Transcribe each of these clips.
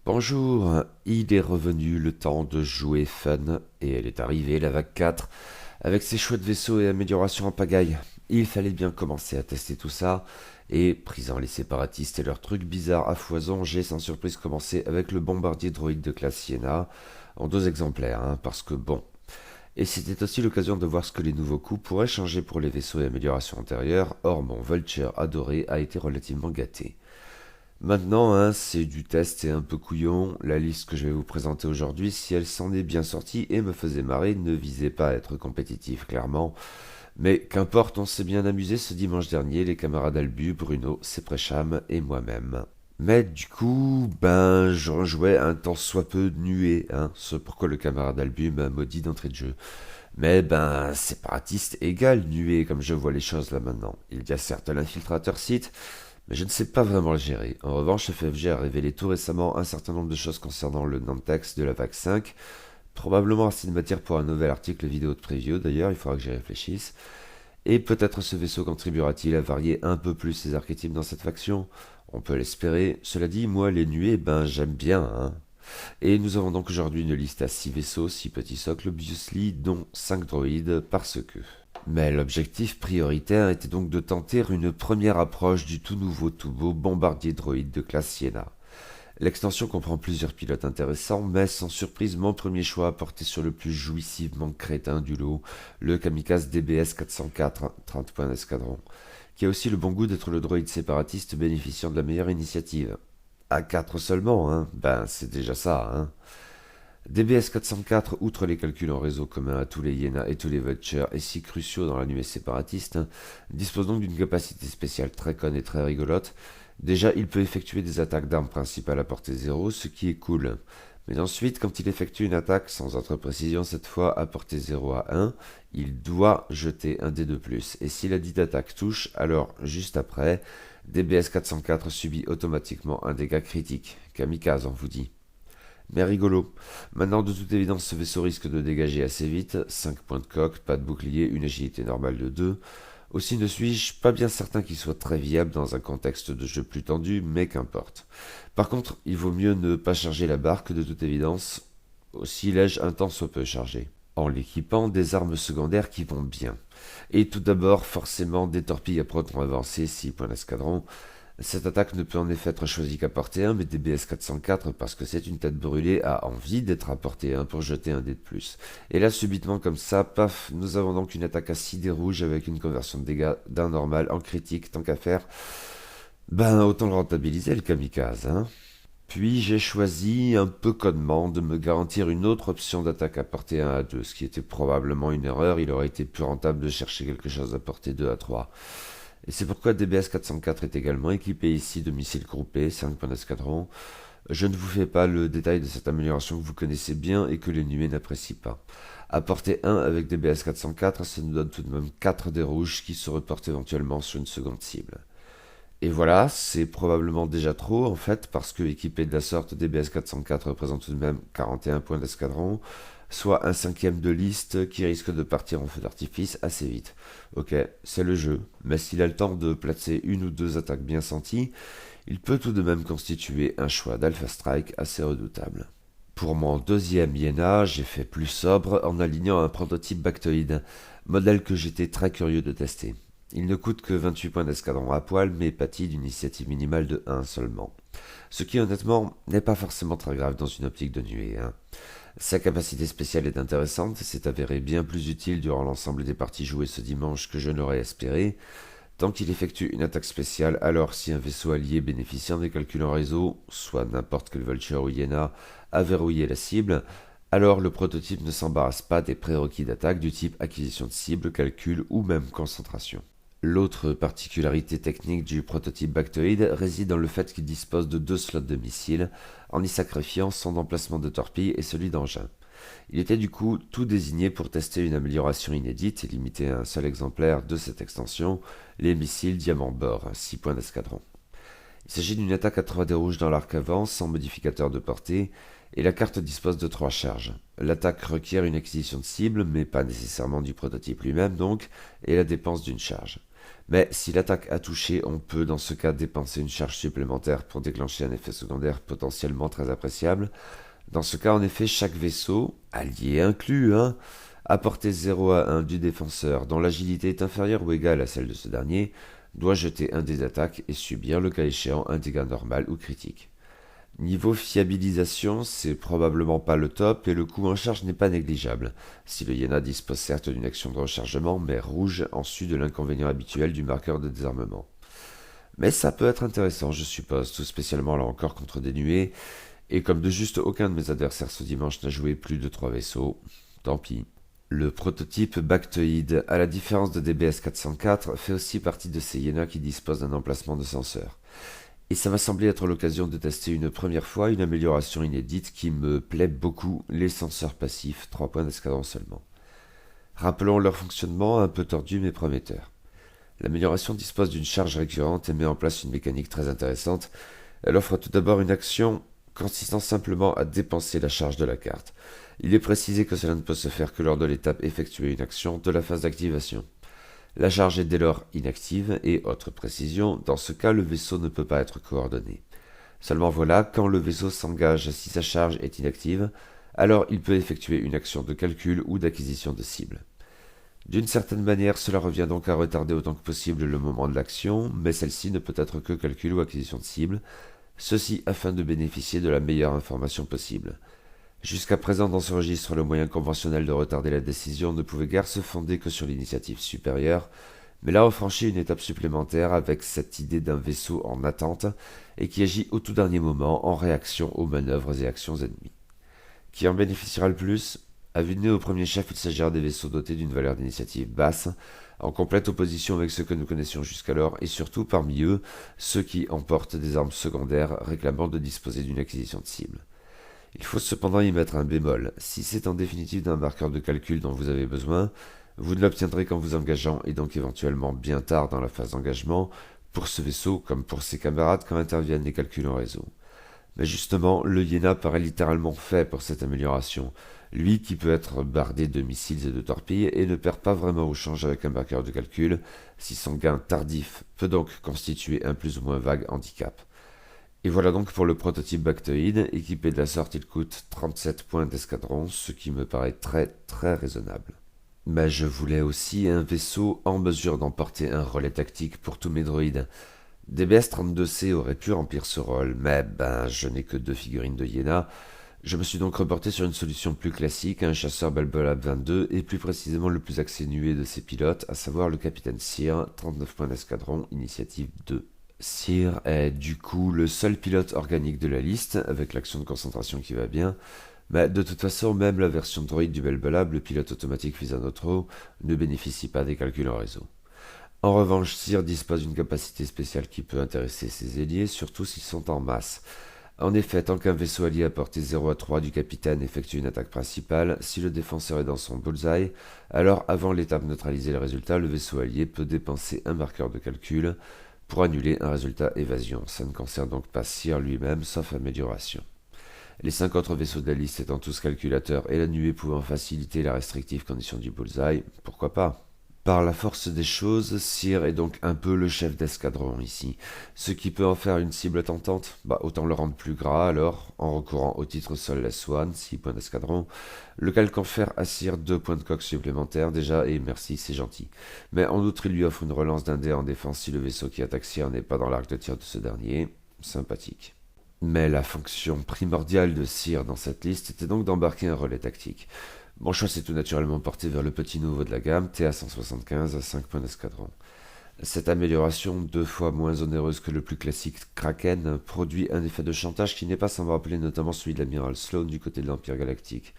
Bonjour, il est revenu le temps de jouer fun, et elle est arrivée, la vague 4, avec ses chouettes vaisseaux et améliorations en pagaille. Il fallait bien commencer à tester tout ça, et prisant les séparatistes et leurs trucs bizarres à foison, j'ai sans surprise commencé avec le bombardier droïde de classe Sienna, en 2 exemplaires, parce que bon. Et c'était aussi l'occasion de voir ce que les nouveaux coups pourraient changer pour les vaisseaux et améliorations antérieures, or mon Vulture adoré a été relativement gâté. Maintenant, c'est du test et un peu couillon. La liste que je vais vous présenter aujourd'hui, si elle s'en est bien sortie et me faisait marrer, ne visait pas à être compétitive, clairement. Mais qu'importe, on s'est bien amusé ce dimanche dernier, les camarades Albu, Bruno, Seprecham et moi-même. Mais du coup, je rejouais un tant soit peu nué, ce pourquoi le camarade Albu m'a maudit d'entrée de jeu. Mais séparatiste égale nué, comme je vois les choses là maintenant. Il y a certes l'infiltrateur site, mais je ne sais pas vraiment le gérer. En revanche, FFG a révélé tout récemment un certain nombre de choses concernant le Nantex de la vague 5, probablement assez de matière pour un nouvel article vidéo de preview d'ailleurs, il faudra que j'y réfléchisse. Et peut-être ce vaisseau contribuera-t-il à varier un peu plus ses archétypes dans cette faction. On peut l'espérer. Cela dit, moi les nuées, j'aime bien. Et nous avons donc aujourd'hui une liste à 6 vaisseaux, 6 petits socles, obviously, dont 5 droïdes, parce que... Mais l'objectif prioritaire était donc de tenter une première approche du tout nouveau tout beau bombardier droïde de classe Sienna. L'extension comprend plusieurs pilotes intéressants, mais sans surprise, mon premier choix a porté sur le plus jouissivement crétin du lot, le Kamikaze DBS 404, 30 points d'escadron, qui a aussi le bon goût d'être le droïde séparatiste bénéficiant de la meilleure initiative. À 4 seulement, c'est déjà ça. DBS 404, outre les calculs en réseau communs à tous les Hyena et tous les Vultures, et si cruciaux dans la nuée séparatiste, dispose donc d'une capacité spéciale très conne et très rigolote. Déjà, il peut effectuer des attaques d'armes principales à portée 0, ce qui est cool. Mais ensuite, quand il effectue une attaque, sans autre précision cette fois, à portée 0 à 1, il doit jeter un dé de plus. Et si la dite attaque touche, alors, juste après, DBS 404 subit automatiquement un dégât critique. Kamikaze, on vous dit. Mais rigolo. Maintenant, de toute évidence, ce vaisseau risque de dégager assez vite. 5 points de coque, pas de bouclier, une agilité normale de 2. Aussi ne suis-je pas bien certain qu'il soit très viable dans un contexte de jeu plus tendu, mais qu'importe. Par contre, il vaut mieux ne pas charger la barque, de toute évidence, aussi l'ai-je un temps soit peu chargé, en l'équipant des armes secondaires qui vont bien. Et tout d'abord, forcément, des torpilles à proton avancé, 6 points d'escadron. Cette attaque ne peut en effet être choisie qu'à portée 1, mais DBS 404 parce que c'est une tête brûlée a envie d'être à portée 1 pour jeter un dé de plus. Et là, subitement comme ça, paf, nous avons donc une attaque à 6 dés rouges avec une conversion de dégâts d'un normal en critique, tant qu'à faire. Autant le rentabiliser le kamikaze, Puis j'ai choisi, un peu connement, de me garantir une autre option d'attaque à portée 1 à 2, ce qui était probablement une erreur, il aurait été plus rentable de chercher quelque chose à portée 2 à 3. Et c'est pourquoi DBS 404 est également équipé ici de missiles groupés, 5 points d'escadron. Je ne vous fais pas le détail de cette amélioration que vous connaissez bien et que les nuées n'apprécient pas. À portée 1 avec DBS 404, ça nous donne tout de même 4 dés rouges qui se reportent éventuellement sur une seconde cible. Et voilà, c'est probablement déjà trop en fait, parce que équipé de la sorte, DBS 404 représente tout de même 41 points d'escadron, soit un cinquième de liste qui risque de partir en feu d'artifice assez vite. Ok, c'est le jeu, mais s'il a le temps de placer une ou deux attaques bien senties, il peut tout de même constituer un choix d'Alpha Strike assez redoutable. Pour mon deuxième Iéna, j'ai fait plus sobre en alignant un prototype Bactoïde, modèle que j'étais très curieux de tester. Il ne coûte que 28 points d'escadron à poil, mais pâtit d'une initiative minimale de 1 seulement. Ce qui honnêtement n'est pas forcément très grave dans une optique de nuée. Sa capacité spéciale est intéressante et s'est avérée bien plus utile durant l'ensemble des parties jouées ce dimanche que je n'aurais espéré. Tant qu'il effectue une attaque spéciale, alors si un vaisseau allié bénéficiant des calculs en réseau, soit n'importe quel Vulture ou Hyena, a verrouillé la cible, alors le prototype ne s'embarrasse pas des prérequis d'attaque du type acquisition de cible, calcul ou même concentration. L'autre particularité technique du prototype Bactoïde réside dans le fait qu'il dispose de 2 slots de missiles, en y sacrifiant son emplacement de torpille et celui d'engin. Il était du coup tout désigné pour tester une amélioration inédite et limitée à un seul exemplaire de cette extension, les missiles Diamant Bord, 6 points d'escadron. Il s'agit d'une attaque à 3 dés rouges dans l'arc avant, sans modificateur de portée, et la carte dispose de 3 charges. L'attaque requiert une acquisition de cible, mais pas nécessairement du prototype lui-même donc, et la dépense d'une charge. Mais si l'attaque a touché, on peut dans ce cas dépenser une charge supplémentaire pour déclencher un effet secondaire potentiellement très appréciable. Dans ce cas, en effet, chaque vaisseau, allié inclus, hein, à portée 0 à 1 du défenseur, dont l'agilité est inférieure ou égale à celle de ce dernier, doit jeter un dé d'attaque et subir le cas échéant un dégât normal ou critique. Niveau fiabilisation, c'est probablement pas le top et le coût en charge n'est pas négligeable, si le Yéna dispose certes d'une action de rechargement, mais rouge en sus de l'inconvénient habituel du marqueur de désarmement. Mais ça peut être intéressant, je suppose, tout spécialement là encore contre des nuées, et comme de juste aucun de mes adversaires ce dimanche n'a joué plus de 3 vaisseaux, tant pis. Le prototype Bactoïde, à la différence de DBS 404, fait aussi partie de ces Yéna qui disposent d'un emplacement de senseur. Et ça m'a semblé être l'occasion de tester une première fois une amélioration inédite qui me plaît beaucoup, les senseurs passifs, 3 points d'escadron seulement. Rappelons leur fonctionnement un peu tordu mais prometteur. L'amélioration dispose d'une charge récurrente et met en place une mécanique très intéressante. Elle offre tout d'abord une action consistant simplement à dépenser la charge de la carte. Il est précisé que cela ne peut se faire que lors de l'étape effectuer une action de la phase d'activation. La charge est dès lors inactive et, autre précision, dans ce cas le vaisseau ne peut pas être coordonné. Seulement voilà, quand le vaisseau s'engage si sa charge est inactive, alors il peut effectuer une action de calcul ou d'acquisition de cible. D'une certaine manière, cela revient donc à retarder autant que possible le moment de l'action, mais celle-ci ne peut être que calcul ou acquisition de cible, ceci afin de bénéficier de la meilleure information possible. Jusqu'à présent dans ce registre, le moyen conventionnel de retarder la décision ne pouvait guère se fonder que sur l'initiative supérieure, mais là on franchit une étape supplémentaire avec cette idée d'un vaisseau en attente et qui agit au tout dernier moment en réaction aux manœuvres et actions ennemies. Qui en bénéficiera le plus? À vue de nez au premier chef, il s'agira des vaisseaux dotés d'une valeur d'initiative basse, en complète opposition avec ceux que nous connaissions jusqu'alors, et surtout parmi eux, ceux qui emportent des armes secondaires réclamant de disposer d'une acquisition de cible. Il faut cependant y mettre un bémol. Si c'est en définitive d'un marqueur de calcul dont vous avez besoin, vous ne l'obtiendrez qu'en vous engageant et donc éventuellement bien tard dans la phase d'engagement, pour ce vaisseau comme pour ses camarades quand interviennent les calculs en réseau. Mais justement, le Yéna paraît littéralement fait pour cette amélioration, lui qui peut être bardé de missiles et de torpilles et ne perd pas vraiment au change avec un marqueur de calcul, si son gain tardif peut donc constituer un plus ou moins vague handicap. Et voilà donc pour le prototype Bactoïde, équipé de la sorte il coûte 37 points d'escadron, ce qui me paraît très raisonnable. Mais je voulais aussi un vaisseau en mesure d'emporter un relais tactique pour tous mes droïdes. DBS-32C aurait pu remplir ce rôle, mais je n'ai que 2 figurines de Yéna. Je me suis donc reporté sur une solution plus classique, un chasseur Balbolab 22, et plus précisément le plus exténué de ses pilotes, à savoir le capitaine Cyr, 39 points d'escadron, initiative 2. Cyr est du coup le seul pilote organique de la liste, avec l'action de concentration qui va bien, mais de toute façon, même la version droïde du Belbelab, le pilote automatique Fisanotro, ne bénéficie pas des calculs en réseau. En revanche, Cyr dispose d'une capacité spéciale qui peut intéresser ses alliés, surtout s'ils sont en masse. En effet, tant qu'un vaisseau allié à portée 0 à 3 du capitaine effectue une attaque principale, si le défenseur est dans son bullseye, alors avant l'étape neutraliser le résultat, le vaisseau allié peut dépenser un marqueur de calcul pour annuler un résultat évasion. Ça ne concerne donc pas Cyr lui-même, sauf amélioration. Les 5 autres vaisseaux de la liste étant tous calculateurs et la nuée pouvant faciliter la restrictive condition du bullseye, pourquoi pas? Par la force des choses, Cyr est donc un peu le chef d'escadron ici. Ce qui peut en faire une cible tentante, autant le rendre plus gras alors, en recourant au titre Soulless One, 6 points d'escadron, lequel confère à Cyr 2 points de coque supplémentaires déjà, et merci, c'est gentil. Mais en outre, il lui offre une relance d'un dé en défense si le vaisseau qui attaque Cyr n'est pas dans l'arc de tir de ce dernier. Sympathique. Mais la fonction primordiale de Cyr dans cette liste était donc d'embarquer un relais tactique. Mon choix s'est tout naturellement porté vers le petit nouveau de la gamme, TA-175 à 5 points d'escadron. Cette amélioration, 2 fois moins onéreuse que le plus classique Kraken, produit un effet de chantage qui n'est pas sans me rappeler notamment celui de l'amiral Sloan du côté de l'Empire Galactique.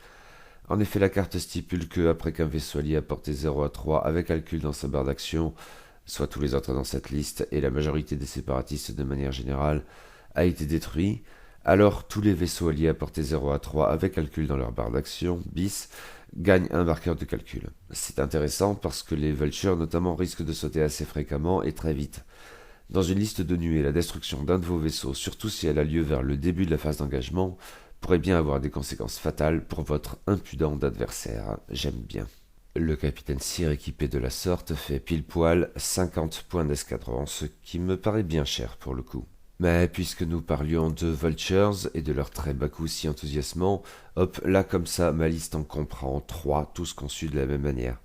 En effet, la carte stipule que, après qu'un vaisseau allié à portée 0 à 3 avait calcul dans sa barre d'action, soit tous les autres dans cette liste et la majorité des séparatistes de manière générale, a été détruit, alors tous les vaisseaux alliés à portée 0 à 3 avec calcul dans leur barre d'action, bis, gagnent un marqueur de calcul. C'est intéressant parce que les Vultures notamment risquent de sauter assez fréquemment et très vite. Dans une liste de nuées, la destruction d'un de vos vaisseaux, surtout si elle a lieu vers le début de la phase d'engagement, pourrait bien avoir des conséquences fatales pour votre impudent adversaire. J'aime bien. Le capitaine Cyr équipé de la sorte fait pile poil 50 points d'escadron, ce qui me paraît bien cher pour le coup. Mais puisque nous parlions de Vultures et de leur très bas coût si enthousiasmant, hop, là comme ça, ma liste en comprend 3, tous conçus de la même manière.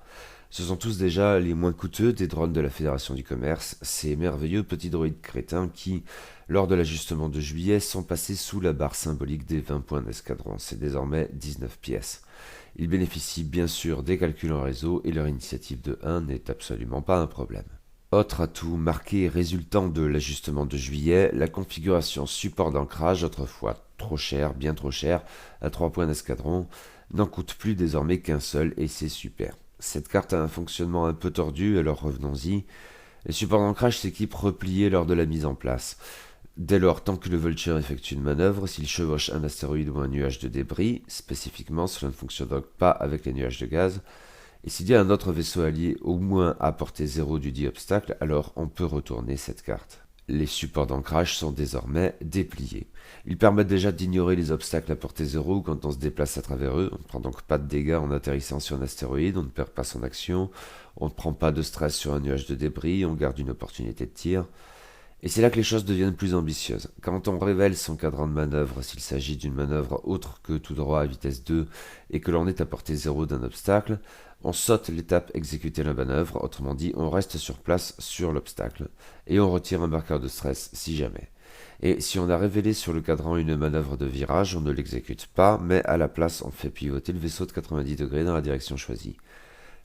Ce sont tous déjà les moins coûteux des drones de la Fédération du Commerce, ces merveilleux petits droïdes crétins qui, lors de l'ajustement de juillet, sont passés sous la barre symbolique des 20 points d'escadron, c'est désormais 19 pièces. Ils bénéficient bien sûr des calculs en réseau et leur initiative de 1 n'est absolument pas un problème. Autre atout marqué résultant de l'ajustement de juillet, la configuration support d'ancrage, autrefois trop cher, bien trop cher, à 3 points d'escadron, n'en coûte plus désormais qu'un seul et c'est super. Cette carte a un fonctionnement un peu tordu, alors revenons-y. Les supports d'ancrage s'équipent repliés lors de la mise en place. Dès lors, tant que le Vulture effectue une manœuvre, s'il chevauche un astéroïde ou un nuage de débris, spécifiquement cela ne fonctionne donc pas avec les nuages de gaz, et s'il y a un autre vaisseau allié au moins à portée 0 du dit obstacle, alors on peut retourner cette carte. Les supports d'ancrage sont désormais dépliés. Ils permettent déjà d'ignorer les obstacles à portée 0 quand on se déplace à travers eux. On ne prend donc pas de dégâts en atterrissant sur un astéroïde, on ne perd pas son action, on ne prend pas de stress sur un nuage de débris, on garde une opportunité de tir. Et c'est là que les choses deviennent plus ambitieuses. Quand on révèle son cadran de manœuvre, s'il s'agit d'une manœuvre autre que tout droit à vitesse 2 et que l'on est à portée 0 d'un obstacle, on saute l'étape exécuter la manœuvre, autrement dit on reste sur place sur l'obstacle, et on retire un marqueur de stress si jamais. Et si on a révélé sur le cadran une manœuvre de virage, on ne l'exécute pas, mais à la place on fait pivoter le vaisseau de 90 degrés dans la direction choisie.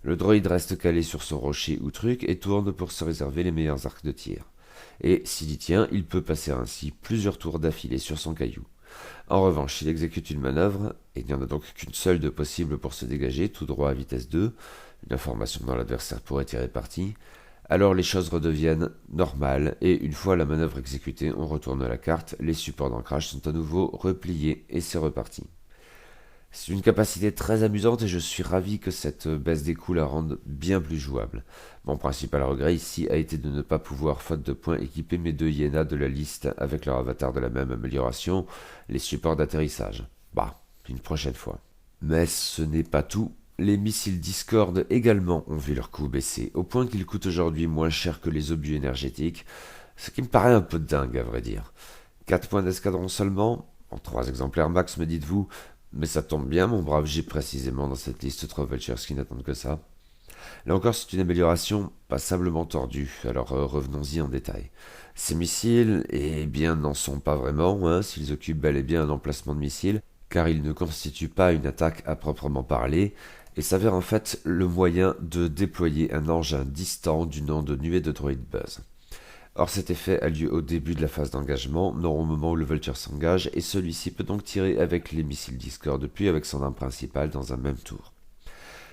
Le droïde reste calé sur son rocher ou truc et tourne pour se réserver les meilleurs arcs de tir. Et s'il y tient, il peut passer ainsi plusieurs tours d'affilée sur son caillou. En revanche, s'il exécute une manœuvre, et il n'y en a donc qu'une seule de possible pour se dégager, tout droit à vitesse 2, une information dont l'adversaire pourrait tirer parti, alors les choses redeviennent normales, et une fois la manœuvre exécutée, on retourne la carte, les supports d'ancrage sont à nouveau repliés, et c'est reparti. C'est une capacité très amusante et je suis ravi que cette baisse des coûts la rende bien plus jouable. Mon principal regret ici a été de ne pas pouvoir, faute de points, équiper mes deux hyénas de la liste avec leur avatar de la même amélioration, les supports d'atterrissage. Bah, une prochaine fois. Mais ce n'est pas tout. Les missiles Discord également ont vu leur coût baisser, au point qu'ils coûtent aujourd'hui moins cher que les obus énergétiques, ce qui me paraît un peu dingue à vrai dire. 4 points d'escadron seulement, en 3 exemplaires max me dites-vous, mais ça tombe bien, mon brave, j'ai précisément dans cette liste 3 Vultures qui n'attendent que ça. Là encore, c'est une amélioration passablement tordue, alors revenons-y en détail. Ces missiles, eh bien, n'en sont pas vraiment, s'ils occupent bel et bien un emplacement de missile, car ils ne constituent pas une attaque à proprement parler, et s'avèrent en fait le moyen de déployer un engin distant du nom de nuée de droïde buzz. Or cet effet a lieu au début de la phase d'engagement, non au moment où le Vulture s'engage, et celui-ci peut donc tirer avec les missiles Discord puis avec son arme principale dans un même tour.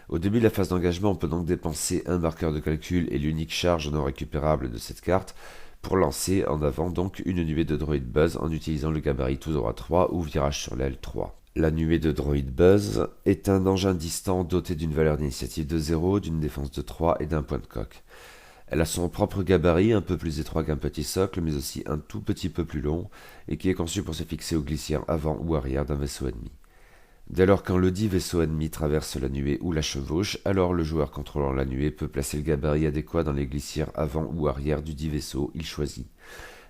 Au début de la phase d'engagement, on peut donc dépenser un marqueur de calcul et l'unique charge non récupérable de cette carte pour lancer en avant donc une nuée de droïde buzz en utilisant le gabarit tout droit 3 ou virage sur l'aile 3. La nuée de droïde buzz est un engin distant doté d'une valeur d'initiative de 0, d'une défense de 3 et d'un point de coque. Elle a son propre gabarit, un peu plus étroit qu'un petit socle, mais aussi un tout petit peu plus long, et qui est conçu pour se fixer aux glissières avant ou arrière d'un vaisseau ennemi. Dès lors qu'un ledit vaisseau ennemi traverse la nuée ou la chevauche, alors le joueur contrôlant la nuée peut placer le gabarit adéquat dans les glissières avant ou arrière du dit vaisseau, il choisit.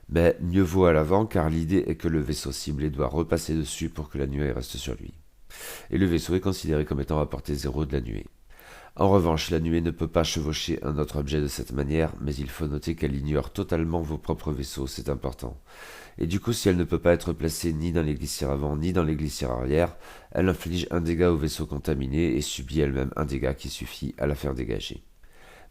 Mais mieux vaut à l'avant, car l'idée est que le vaisseau ciblé doit repasser dessus pour que la nuée reste sur lui. Et le vaisseau est considéré comme étant à portée 0 de la nuée. En revanche, la nuée ne peut pas chevaucher un autre objet de cette manière, mais il faut noter qu'elle ignore totalement vos propres vaisseaux, c'est important. Et du coup, si elle ne peut pas être placée ni dans les glissières avant ni dans les glissières arrière, elle inflige un dégât au vaisseau contaminé et subit elle-même un dégât qui suffit à la faire dégager.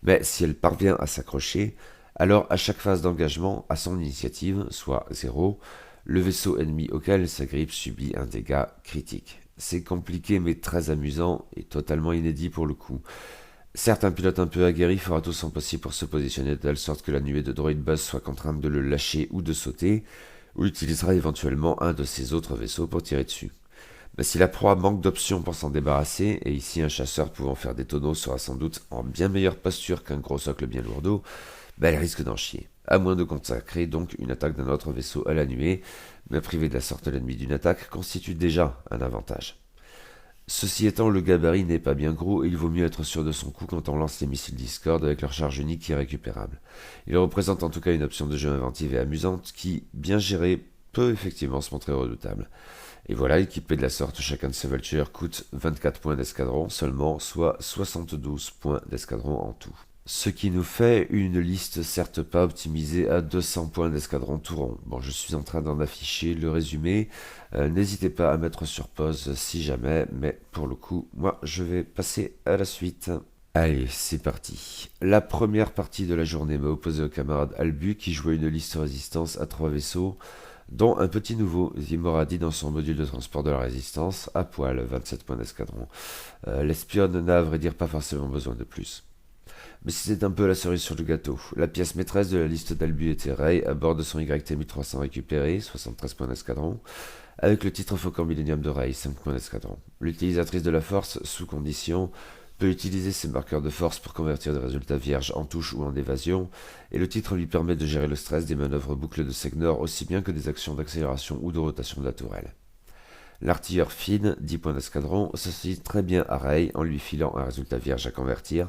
Mais si elle parvient à s'accrocher, alors à chaque phase d'engagement, à son initiative, soit 0, le vaisseau ennemi auquel elle s'agrippe subit un dégât critique. C'est compliqué mais très amusant et totalement inédit pour le coup. Certes, un pilote un peu aguerri fera tout son possible pour se positionner de telle sorte que la nuée de droïde buzz soit contrainte de le lâcher ou de sauter, ou utilisera éventuellement un de ses autres vaisseaux pour tirer dessus. Mais si la proie manque d'options pour s'en débarrasser, et ici un chasseur pouvant faire des tonneaux sera sans doute en bien meilleure posture qu'un gros socle bien lourdeau, elle risque d'en chier, à moins de consacrer donc une attaque d'un autre vaisseau à la nuée, mais priver de la sorte l'ennemi d'une attaque constitue déjà un avantage. Ceci étant, le gabarit n'est pas bien gros et il vaut mieux être sûr de son coup quand on lance les missiles Discord avec leur charge unique qui est récupérable. Il représente en tout cas une option de jeu inventive et amusante qui, bien gérée, peut effectivement se montrer redoutable. Et voilà, équipé de la sorte, chacun de ces vultures coûte 24 points d'escadron seulement, soit 72 points d'escadron en tout. Ce qui nous fait une liste certes pas optimisée à 200 points d'escadron tout rond. Bon, je suis en train d'en afficher le résumé. N'hésitez pas à mettre sur pause si jamais, mais pour le coup, moi je vais passer à la suite. Allez, c'est parti. La première partie de la journée m'a opposé au camarade Albu qui jouait une liste résistance à 3 vaisseaux, dont un petit nouveau, Zimoradi dans son module de transport de la résistance, à poil, 27 points d'escadron. L'espionne n'a à vrai dire pas forcément besoin de plus. Mais c'était un peu la cerise sur le gâteau. La pièce maîtresse de la liste d'Albu était Rey, à bord de son YT-1300 récupéré, 73 points d'escadron, avec le titre Faucon Millennium de Rey, 5 points d'escadron. L'utilisatrice de la force, sous condition, peut utiliser ses marqueurs de force pour convertir des résultats vierges en touche ou en évasion, et le titre lui permet de gérer le stress des manœuvres boucles de Segnor aussi bien que des actions d'accélération ou de rotation de la tourelle. L'artilleur Finn, 10 points d'escadron, s'associe très bien à Rey en lui filant un résultat vierge à convertir,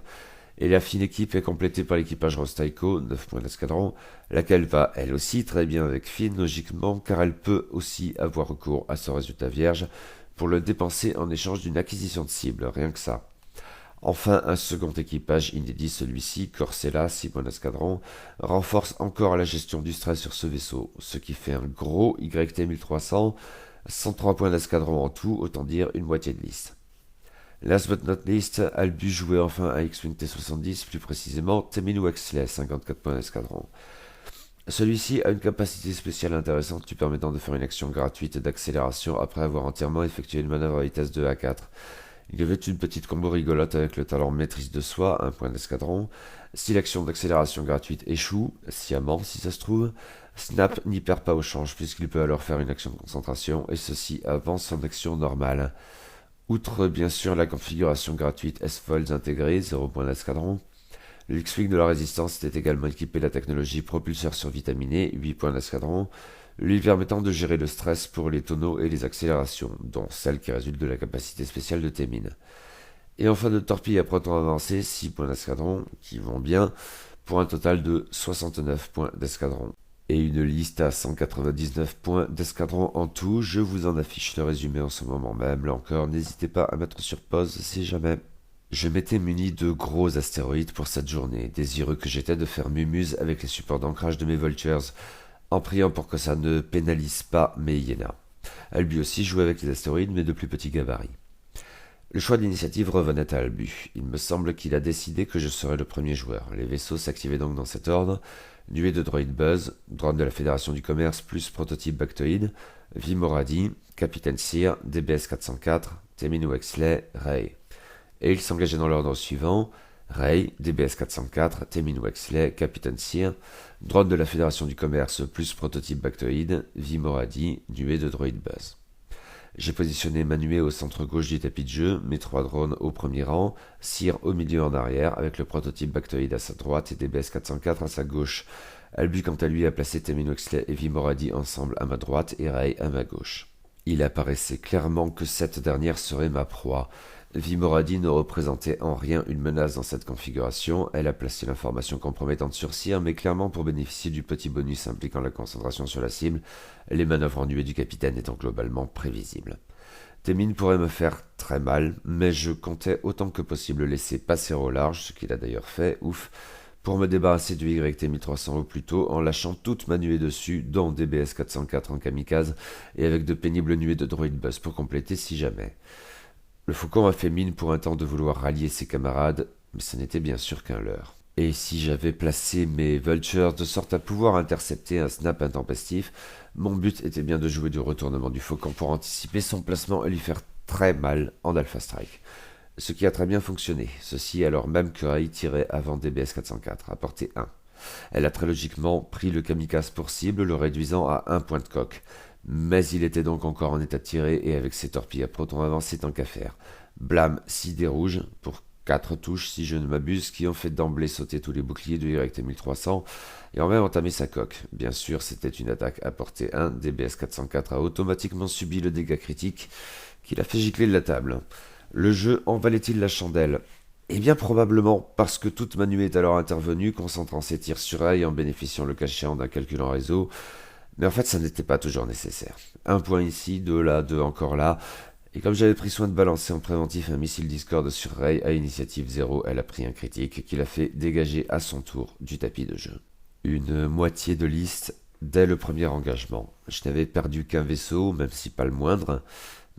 et la fine équipe est complétée par l'équipage Rostaiko, 9 points d'escadron, laquelle va elle aussi très bien avec Finn logiquement car elle peut aussi avoir recours à son résultat vierge pour le dépenser en échange d'une acquisition de cible, rien que ça. Enfin, un second équipage inédit, celui-ci, Corsella, 6 points d'escadron, renforce encore la gestion du stress sur ce vaisseau, ce qui fait un gros YT-1300, 103 points d'escadron en tout, autant dire une moitié de liste. Last but not least, Albu jouait enfin à X-Wing T-70, plus précisément Teminu Wexley, 54 points d'escadron. Celui-ci a une capacité spéciale intéressante lui permettant de faire une action gratuite d'accélération après avoir entièrement effectué une manœuvre à vitesse de A4. Il y avait une petite combo rigolote avec le talent maîtrise de soi, 1 point d'escadron. Si l'action d'accélération gratuite échoue, sciemment si ça se trouve, Snap n'y perd pas au change puisqu'il peut alors faire une action de concentration et ceci avant son action normale. Outre bien sûr la configuration gratuite S-Folds intégrée, 0 points d'escadron, le X-Wing de la Résistance était également équipé de la technologie propulseur survitaminé, 8 points d'escadron, lui permettant de gérer le stress pour les tonneaux et les accélérations, dont celles qui résultent de la capacité spéciale de Témine. Et enfin de torpilles à proton avancé, 6 points d'escadron, qui vont bien, pour un total de 69 points d'escadron. Et une liste à 199 points d'escadron en tout, je vous en affiche le résumé en ce moment même, là encore, n'hésitez pas à mettre sur pause si jamais. Je m'étais muni de gros astéroïdes pour cette journée, désireux que j'étais de faire mumuse avec les supports d'ancrage de mes Vultures, en priant pour que ça ne pénalise pas mes hyénas. Albu aussi jouait avec les astéroïdes, mais de plus petits gabarits. Le choix d'initiative revenait à Albu. Il me semble qu'il a décidé que je serais le premier joueur. Les vaisseaux s'activaient donc dans cet ordre. Nuée de droïdes Buzz, drone de la Fédération du Commerce plus prototype Bactoïde, Vimoradi, Capitaine Sear, DBS 404, Teminu Wexley, Rey. Et il s'engageait dans l'ordre suivant: Rey, DBS 404, Teminu Wexley, Capitaine Sear, drone de la Fédération du Commerce plus prototype Bactoïde, Vimoradi, nuée de droïdes Buzz. J'ai positionné ma nuée au centre gauche du tapis de jeu, mes 3 drones au premier rang, Sear au milieu en arrière, avec le prototype Bactoïde à sa droite et DBS 404 à sa gauche. Albu quant à lui a placé Teminu Wexley et Vimoradi ensemble à ma droite et Rey à ma gauche. Il apparaissait clairement que cette dernière serait ma proie. Vimoradi ne représentait en rien une menace dans cette configuration, elle a placé l'information compromettante sur Sear, mais clairement pour bénéficier du petit bonus impliquant la concentration sur la cible, les manœuvres en nuée du capitaine étant globalement prévisibles. Temine pourrait me faire très mal, mais je comptais autant que possible laisser passer au large, ce qu'il a d'ailleurs fait, ouf, pour me débarrasser du YT-1300 au plus tôt en lâchant toute ma nuée dessus, dont DBS 404 en kamikaze, et avec de pénibles nuées de droid bus pour compléter si jamais. Le faucon a fait mine pour un temps de vouloir rallier ses camarades, mais ce n'était bien sûr qu'un leurre. Et si j'avais placé mes vultures de sorte à pouvoir intercepter un snap intempestif, mon but était bien de jouer du retournement du faucon pour anticiper son placement et lui faire très mal en Alpha Strike. Ce qui a très bien fonctionné, ceci alors même que Rey tirait avant DBS 404, à portée 1. Elle a très logiquement pris le kamikaze pour cible, le réduisant à 1 point de coque. Mais il était donc encore en état de tirer et avec ses torpilles à proton avancé tant qu'à faire. Blâme 6 dés rouges pour 4 touches si je ne m'abuse qui ont fait d'emblée sauter tous les boucliers de YT-1300 et ont même entamé sa coque. Bien sûr c'était une attaque à portée 1, DBS 404 a automatiquement subi le dégât critique qu'il a fait gicler de la table. Le jeu en valait-il la chandelle? Eh bien probablement, parce que toute ma nuée est alors intervenue, concentrant ses tirs sur Rai et en bénéficiant le cas échéant d'un calcul en réseau. Mais en fait, ça n'était pas toujours nécessaire. Un point ici, deux là, deux encore là. Et comme j'avais pris soin de balancer en préventif un missile Discord sur Ray à initiative 0, elle a pris un critique qui l'a fait dégager à son tour du tapis de jeu. Une moitié de liste dès le premier engagement. Je n'avais perdu qu'un vaisseau, même si pas le moindre,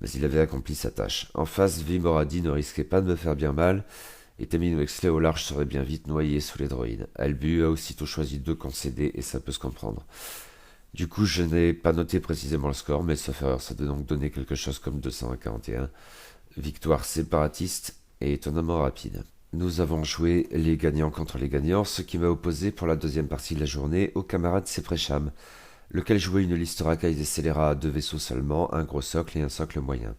mais il avait accompli sa tâche. En face, Vimoradi ne risquait pas de me faire bien mal, et Tamino Exley au large serait bien vite noyé sous les droïdes. Albu a aussitôt choisi de concéder, et ça peut se comprendre. Du coup, je n'ai pas noté précisément le score, mais sauf erreur, ça doit donc donner quelque chose comme 200 à 41. Victoire séparatiste et étonnamment rapide. Nous avons joué les gagnants contre les gagnants, ce qui m'a opposé pour la deuxième partie de la journée au camarade Seprecham, lequel jouait une liste racaille des scélérats à 2 vaisseaux seulement, un gros socle et un socle moyen.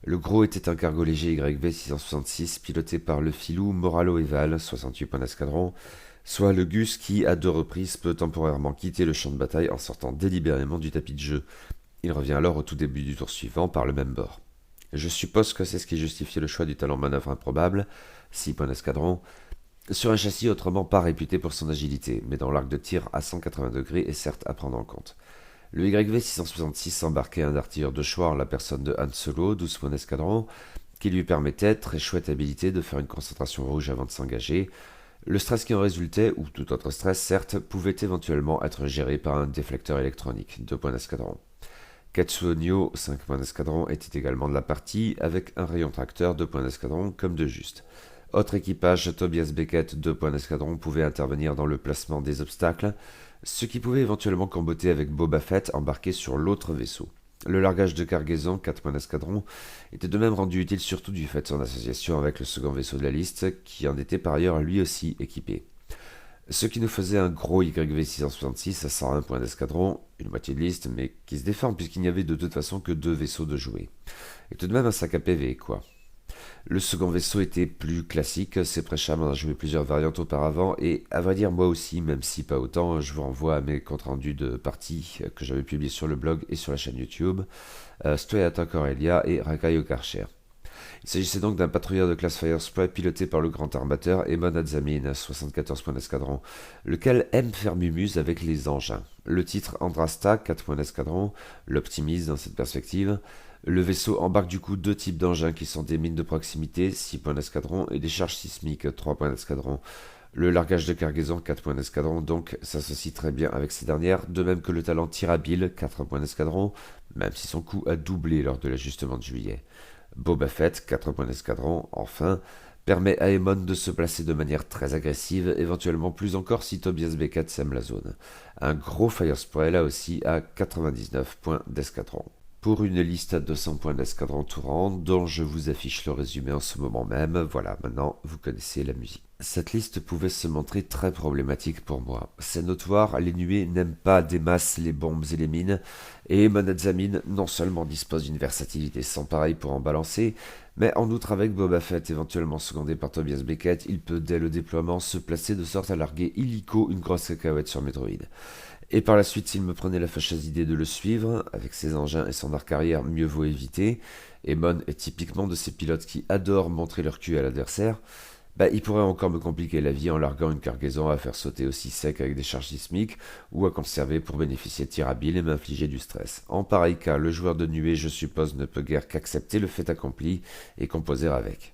Le gros était un cargo léger YV 666 piloté par le filou Moralo Eval, 68 points d'escadron, soit le Gus qui, à 2 reprises, peut temporairement quitter le champ de bataille en sortant délibérément du tapis de jeu. Il revient alors au tout début du tour suivant par le même bord. Je suppose que c'est ce qui justifie le choix du talent manœuvre improbable, 6 points d'escadron, sur un châssis autrement pas réputé pour son agilité, mais dans l'arc de tir à 180 degrés est certes à prendre en compte. Le YV 666 embarquait un artilleur de choix en la personne de Han Solo, 12 points d'escadron, qui lui permettait, très chouette habilité, de faire une concentration rouge avant de s'engager. Le stress qui en résultait, ou tout autre stress certes, pouvait éventuellement être géré par un déflecteur électronique, 2 points d'escadron. Katsuo Nyo, 5 points d'escadron, était également de la partie, avec un rayon tracteur, 2 points d'escadron, comme de juste. Autre équipage, Tobias Beckett, 2 points d'escadron, pouvait intervenir dans le placement des obstacles, ce qui pouvait éventuellement comboter avec Boba Fett embarqué sur l'autre vaisseau. Le largage de cargaison, 4 points d'escadron, était de même rendu utile surtout du fait de son association avec le second vaisseau de la liste, qui en était par ailleurs lui aussi équipé. Ce qui nous faisait un gros YV666 à 101 points d'escadron, une moitié de liste, mais qui se défend puisqu'il n'y avait de toute façon que 2 vaisseaux de jouer. Et tout de même un sac à PV, quoi. Le second vaisseau était plus classique, Seprecham en a joué plusieurs variantes auparavant, et à vrai dire moi aussi, même si pas autant, je vous renvoie à mes comptes rendus de parties que j'avais publiés sur le blog et sur la chaîne YouTube, Strayata Corellia et Rakai Karcher. Il s'agissait donc d'un patrouilleur de classe Firespray piloté par le grand armateur Emon Adzamin, 74 points d'escadron, lequel aime faire mumuse avec les engins. Le titre Andrasta, 4 points d'escadron, l'optimise dans cette perspective. Le vaisseau embarque du coup 2 types d'engins qui sont des mines de proximité, 6 points d'escadron, et des charges sismiques, 3 points d'escadron. Le largage de cargaison, 4 points d'escadron, donc s'associe très bien avec ces dernières, de même que le talent tir habile, 4 points d'escadron, même si son coût a doublé lors de l'ajustement de juillet. Boba Fett, 4 points d'escadron, enfin, permet à Emon de se placer de manière très agressive, éventuellement plus encore si Tobias Beckett sème la zone. Un gros Firespray là aussi à 99 points d'escadron. Pour une liste à 200 points d'escadron tourant, dont je vous affiche le résumé en ce moment même, voilà, maintenant vous connaissez la musique. Cette liste pouvait se montrer très problématique pour moi. C'est notoire, les nuées n'aiment pas des masses les bombes et les mines, et Monadzamin non seulement dispose d'une versatilité sans pareil pour en balancer, mais en outre avec Boba Fett éventuellement secondé par Tobias Beckett, il peut dès le déploiement se placer de sorte à larguer illico une grosse cacahuète sur mes droïdes. Et par la suite, s'il me prenait la fâcheuse idée de le suivre, avec ses engins et son arc arrière, mieux vaut éviter. Emon est typiquement de ces pilotes qui adorent montrer leur cul à l'adversaire. Il pourrait encore me compliquer la vie en larguant une cargaison à faire sauter aussi sec avec des charges sismiques, ou à conserver pour bénéficier de tir habile et m'infliger du stress. En pareil cas, le joueur de nuée, je suppose, ne peut guère qu'accepter le fait accompli et composer avec.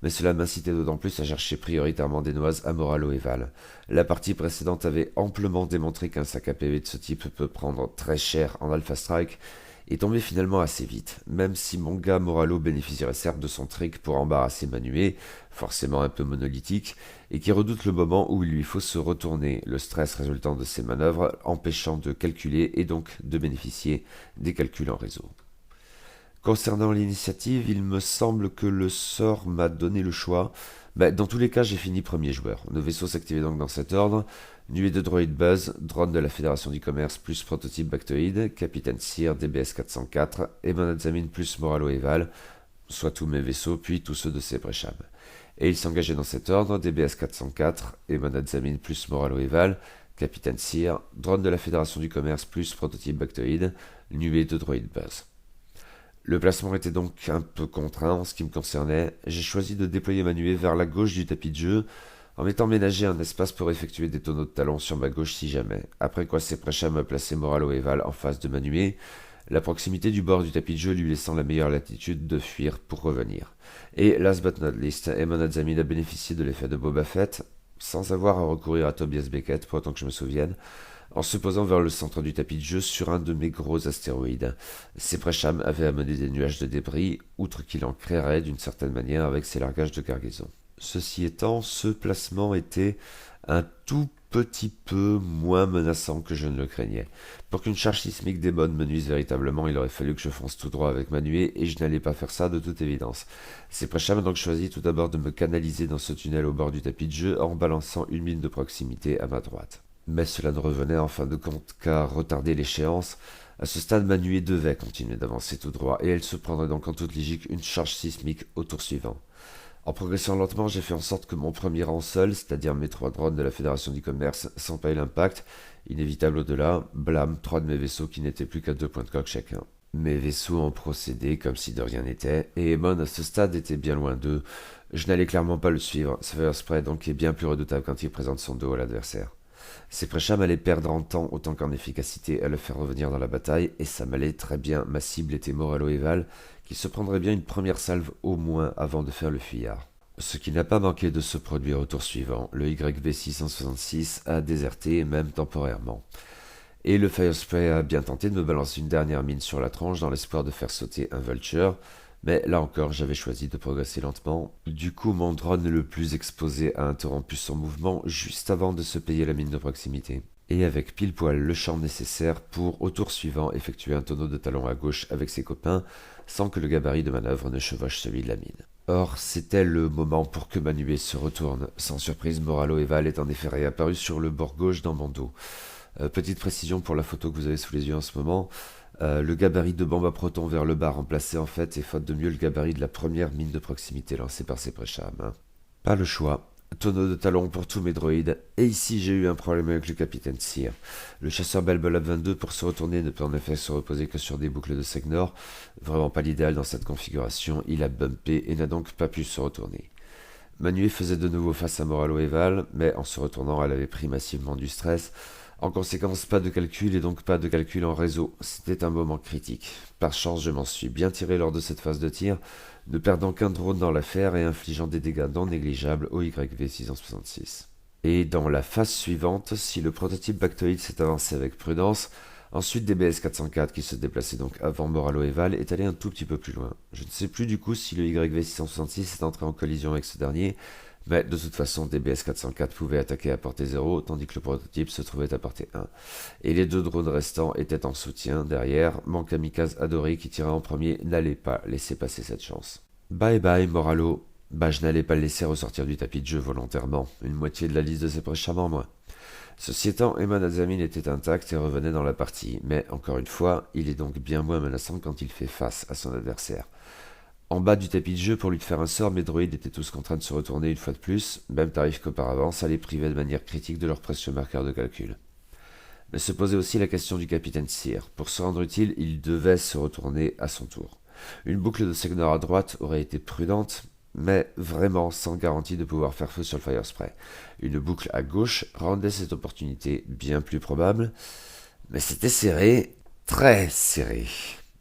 Mais cela m'incitait d'autant plus à chercher prioritairement des noises à Moralo et Val. La partie précédente avait amplement démontré qu'un sac à PV de ce type peut prendre très cher en Alpha Strike et tomber finalement assez vite, même si mon gars Moralo bénéficierait certes de son trick pour embarrasser Manué, forcément un peu monolithique, et qui redoute le moment où il lui faut se retourner, le stress résultant de ses manœuvres empêchant de calculer et donc de bénéficier des calculs en réseau. Concernant l'initiative, il me semble que le sort m'a donné le choix. Dans tous les cas, j'ai fini premier joueur. Nos vaisseaux s'activaient donc dans cet ordre. Nuée de droïde buzz, drone de la Fédération du Commerce plus prototype Bactoïde, Capitaine Sear DBS 404, Emon Adzamin plus Moralo Eval, soit tous mes vaisseaux, puis tous ceux de Seprecham. Et il s'engageait dans cet ordre, DBS 404, Emon Adzamin plus Moralo Eval, Capitaine Sear, drone de la Fédération du Commerce plus prototype Bactoïde, nuée de droïde buzz. Le placement était donc un peu contraint en ce qui me concernait. J'ai choisi de déployer ma nuée vers la gauche du tapis de jeu, en m'étant ménagé un espace pour effectuer des tonneaux de talons sur ma gauche si jamais. Après quoi, Seprecham a placé Moralo et Val en face de ma nuée, la proximité du bord du tapis de jeu lui laissant la meilleure latitude de fuir pour revenir. Et last but not least, Emon Adzamin a bénéficié de l'effet de Boba Fett, sans avoir à recourir à Tobias Beckett, pour autant que je me souvienne, en se posant vers le centre du tapis de jeu sur un de mes gros astéroïdes. Seprecham avait amené des nuages de débris, outre qu'il en créerait d'une certaine manière avec ses largages de cargaison. Ceci étant, ce placement était un tout petit peu moins menaçant que je ne le craignais. Pour qu'une charge sismique d'Emon me nuise véritablement, il aurait fallu que je fonce tout droit avec ma nuée, et je n'allais pas faire ça de toute évidence. Seprecham a donc choisi tout d'abord de me canaliser dans ce tunnel au bord du tapis de jeu en balançant une mine de proximité à ma droite. Mais cela ne revenait en fin de compte qu'à retarder l'échéance. À ce stade, ma nuée devait continuer d'avancer tout droit, et elle se prendrait donc en toute logique une charge sismique au tour suivant. En progressant lentement, j'ai fait en sorte que mon premier rang seul, c'est-à-dire mes 3 drones de la Fédération du Commerce, sans payer l'impact, inévitable au-delà, blâme 3 de mes vaisseaux qui n'étaient plus qu'à 2 points de coque chacun. Mes vaisseaux ont procédé comme si de rien n'était, et Emon à ce stade était bien loin d'eux. Je n'allais clairement pas le suivre, Savage Spray donc est bien plus redoutable quand il présente son dos à l'adversaire. Seprecham allait perdre en temps autant qu'en efficacité à le faire revenir dans la bataille, et ça m'allait très bien, ma cible était Moralo et Val, qui se prendrait bien une première salve au moins avant de faire le fuyard. Ce qui n'a pas manqué de se produire au tour suivant, le YV666 a déserté, même temporairement. Et le Firespray a bien tenté de me balancer une dernière mine sur la tronche dans l'espoir de faire sauter un Vulture, mais là encore j'avais choisi de progresser lentement. Du coup mon drone le plus exposé a interrompu son mouvement juste avant de se payer la mine de proximité, et avec pile poil le champ nécessaire pour, au tour suivant, effectuer un tonneau de talon à gauche avec ses copains, sans que le gabarit de manœuvre ne chevauche celui de la mine. Or, c'était le moment pour que ma nuée se retourne. Sans surprise, Moralo et Val est en effet réapparu sur le bord gauche dans mon dos. Petite précision pour la photo que vous avez sous les yeux en ce moment, le gabarit de bombe à proton vers le bas remplacé en fait, et faute de mieux, le gabarit de la première mine de proximité lancée par Seprecham. Pas le choix. Tonneau de talon pour tous mes droïdes, et ici j'ai eu un problème avec le capitaine Sear. Le chasseur Belbolab 22 pour se retourner ne peut en effet se reposer que sur des boucles de Segnor, vraiment pas l'idéal dans cette configuration, il a bumpé et n'a donc pas pu se retourner. Ma nuée faisait de nouveau face à Moralo et Val, mais en se retournant elle avait pris massivement du stress. En conséquence, pas de calcul et donc pas de calcul en réseau. C'était un moment critique. Par chance, je m'en suis bien tiré lors de cette phase de tir, ne perdant qu'un drone dans l'affaire et infligeant des dégâts non négligeables au YV666. Et dans la phase suivante, si le prototype Bactoid s'est avancé avec prudence, ensuite DBS 404 qui se déplaçait donc avant Moralo et Val est allé un tout petit peu plus loin. Je ne sais plus du coup si le YV666 est entré en collision avec ce dernier, mais de toute façon, DBS 404 pouvait attaquer à portée 0, tandis que le prototype se trouvait à portée 1. Et les 2 drones restants étaient en soutien derrière. Mon kamikaze adoré qui tirait en premier n'allait pas laisser passer cette chance. Bye bye Moralo. Je n'allais pas le laisser ressortir du tapis de jeu volontairement. Une moitié de la liste de ses prêchants en moins. Ceci étant, Emon Adzamin était intact et revenait dans la partie. Mais encore une fois, il est donc bien moins menaçant quand il fait face à son adversaire. En bas du tapis de jeu, pour lui faire un sort, mes droïdes étaient tous contraints de se retourner une fois de plus, même tarif qu'auparavant, ça les privait de manière critique de leur précieux marqueur de calcul. Mais se posait aussi la question du capitaine Sear. Pour se rendre utile, il devait se retourner à son tour. Une boucle de Segnor à droite aurait été prudente, mais vraiment sans garantie de pouvoir faire feu sur le Firespray. Une boucle à gauche rendait cette opportunité bien plus probable, mais c'était serré, très serré.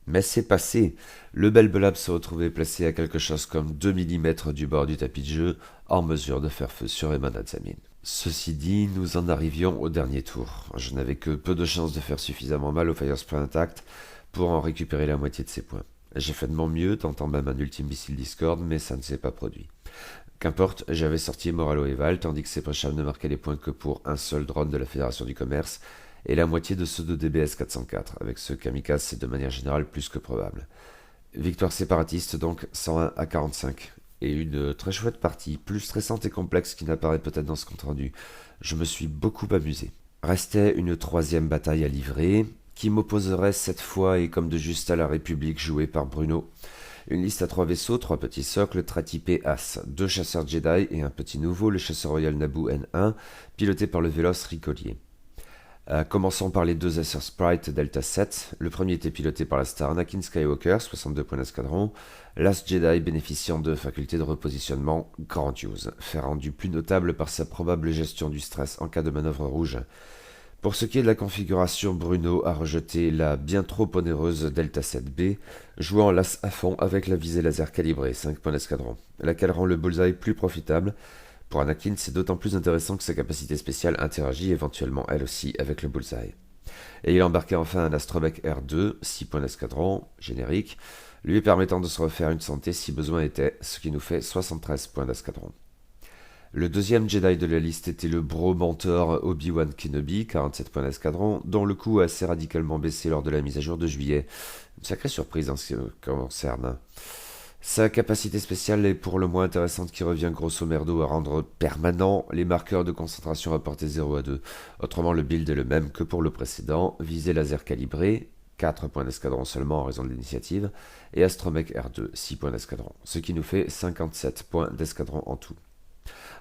Mais c'est passé. Le Belbolab se retrouvait placé à quelque chose comme 2 mm du bord du tapis de jeu, en mesure de faire feu sur Emon Adzamin. Ceci dit, nous en arrivions au dernier tour. Je n'avais que peu de chances de faire suffisamment mal au Firespray intact pour en récupérer la moitié de ses points. J'ai fait de mon mieux, tentant même un ultime missile Discord, mais ça ne s'est pas produit. Qu'importe, j'avais sorti Moralo et Val, tandis que Seprecham ne marquait les points que pour un seul drone de la Fédération du Commerce, et la moitié de ceux de DBS 404. Avec ce kamikaze, c'est de manière générale plus que probable. Victoire séparatiste donc, 101 à 45. Et une très chouette partie, plus stressante et complexe qui n'apparaît peut-être dans ce compte rendu. Je me suis beaucoup amusé. Restait une 3e bataille à livrer, qui m'opposerait cette fois et comme de juste à la République jouée par Bruno. Une liste à 3 vaisseaux, 3 petits socles, très typés As, 2 chasseurs Jedi et un petit nouveau, le chasseur royal Naboo N1, piloté par le Véloce Ricolier. Commençons par les deux Acer Sprite Delta 7. Le premier était piloté par la star Anakin Skywalker, 62 points d'escadron. Last Jedi bénéficiant de facultés de repositionnement grandiose, fait rendu plus notable par sa probable gestion du stress en cas de manœuvre rouge. Pour ce qui est de la configuration, Bruno a rejeté la bien trop onéreuse Delta 7B, jouant l'as à fond avec la visée laser calibrée, 5 points d'escadron, laquelle rend le bullseye plus profitable. Pour Anakin, c'est d'autant plus intéressant que sa capacité spéciale interagit éventuellement elle aussi avec le bullseye. Et il embarquait enfin un Astromech R2, 6 points d'escadron, générique, lui permettant de se refaire une santé si besoin était, ce qui nous fait 73 points d'escadron. Le deuxième Jedi de la liste était le bro mentor Obi-Wan Kenobi, 47 points d'escadron, dont le coût a assez radicalement baissé lors de la mise à jour de juillet. Une sacrée surprise en ce qui me concerne. Sa capacité spéciale est pour le moins intéressante qui revient grosso merdo à rendre permanent les marqueurs de concentration à portée 0 à 2. Autrement, le build est le même que pour le précédent, visée laser calibrée, 4 points d'escadron seulement en raison de l'initiative, et Astromech R2, 6 points d'escadron, ce qui nous fait 57 points d'escadron en tout.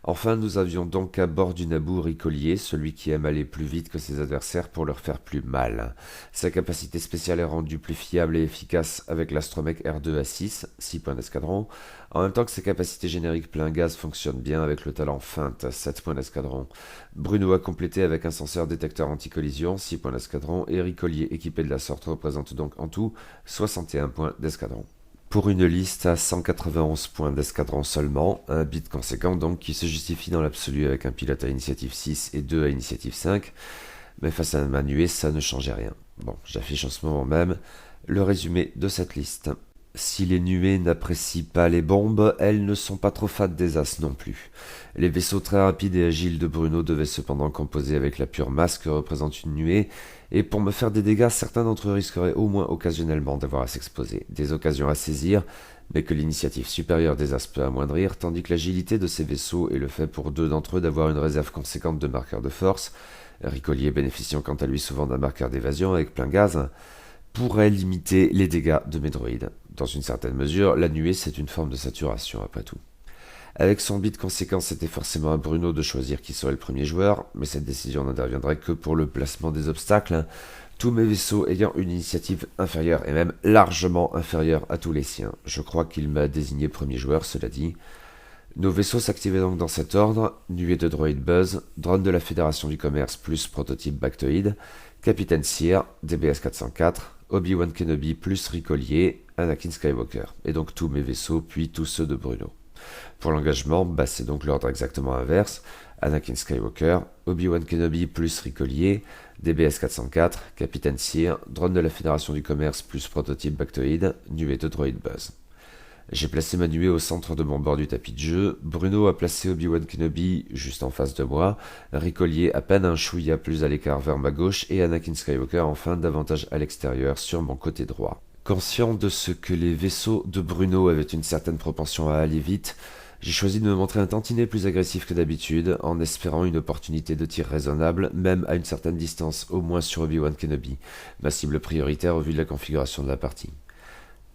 Enfin, nous avions donc à bord du Naboo Ricolier, celui qui aime aller plus vite que ses adversaires pour leur faire plus mal. Sa capacité spéciale est rendue plus fiable et efficace avec l'Astromech R2 à 6 points d'escadron, en même temps que ses capacités génériques plein gaz fonctionnent bien avec le talent feinte, 7 points d'escadron. Bruno a complété avec un senseur détecteur anti-collision, 6 points d'escadron, et Ricolier équipé de la sorte représente donc en tout 61 points d'escadron. Pour une liste à 191 points d'escadron seulement, un bit conséquent donc qui se justifie dans l'absolu avec un pilote à initiative 6 et 2 à initiative 5, mais face à un manué ça ne changeait rien. Bon, j'affiche en ce moment même le résumé de cette liste. Si les nuées n'apprécient pas les bombes, elles ne sont pas trop fat des as non plus. Les vaisseaux très rapides et agiles de Bruno devaient cependant composer avec la pure masse que représente une nuée, et pour me faire des dégâts, certains d'entre eux risqueraient au moins occasionnellement d'avoir à s'exposer. Des occasions à saisir, mais que l'initiative supérieure des as peut amoindrir, tandis que l'agilité de ces vaisseaux et le fait pour deux d'entre eux d'avoir une réserve conséquente de marqueurs de force, Ricolier bénéficiant quant à lui souvent d'un marqueur d'évasion avec plein gaz, pourrait limiter les dégâts de mes droïdes. Dans une certaine mesure, la nuée c'est une forme de saturation après tout. Avec son bit conséquent, c'était forcément à Bruno de choisir qui serait le premier joueur, mais cette décision n'interviendrait que pour le placement des obstacles, tous mes vaisseaux ayant une initiative inférieure et même largement inférieure à tous les siens. Je crois qu'il m'a désigné premier joueur, cela dit. Nos vaisseaux s'activaient donc dans cet ordre: nuée de droïde Buzz, drone de la Fédération du Commerce plus prototype Bactoïde, Capitaine Sear, DBS 404, Obi-Wan Kenobi plus Ricolier, Anakin Skywalker, et donc tous mes vaisseaux puis tous ceux de Bruno. Pour l'engagement, c'est donc l'ordre exactement inverse: Anakin Skywalker, Obi-Wan Kenobi plus Ricolier, DBS 404, Capitaine Sear, drone de la Fédération du Commerce plus prototype Bactoïde, nuée de droïde Buzz. J'ai placé ma nuée au centre de mon bord du tapis de jeu, Bruno a placé Obi-Wan Kenobi juste en face de moi, Ricolier à peine un chouïa plus à l'écart vers ma gauche, et Anakin Skywalker enfin davantage à l'extérieur sur mon côté droit. Conscient de ce que les vaisseaux de Bruno avaient une certaine propension à aller vite, j'ai choisi de me montrer un tantinet plus agressif que d'habitude, en espérant une opportunité de tir raisonnable, même à une certaine distance, au moins sur Obi-Wan Kenobi, ma cible prioritaire au vu de la configuration de la partie.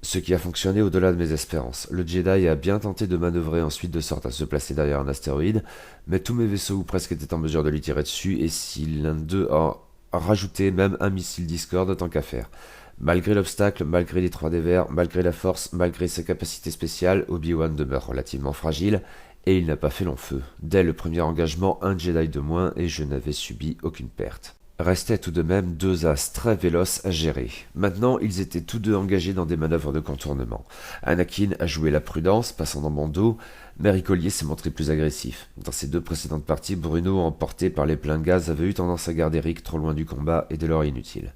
Ce qui a fonctionné au-delà de mes espérances. Le Jedi a bien tenté de manœuvrer ensuite de sorte à se placer derrière un astéroïde, mais tous mes vaisseaux ou presque étaient en mesure de lui tirer dessus, et si l'un d'eux a rajouté même un missile Discord, tant qu'à faire. Malgré l'obstacle, malgré les 3D verts, malgré la force, malgré ses capacités spéciales, Obi-Wan demeure relativement fragile, et il n'a pas fait long feu. Dès le premier engagement, un Jedi de moins, et je n'avais subi aucune perte. Restaient tout de même deux as très véloces à gérer. Maintenant, ils étaient tous deux engagés dans des manœuvres de contournement. Anakin a joué la prudence, passant dans mon dos, mais Ricolier s'est montré plus agressif. Dans ses deux précédentes parties, Bruno, emporté par les pleins gaz, avait eu tendance à garder Rick trop loin du combat et de l'or inutile.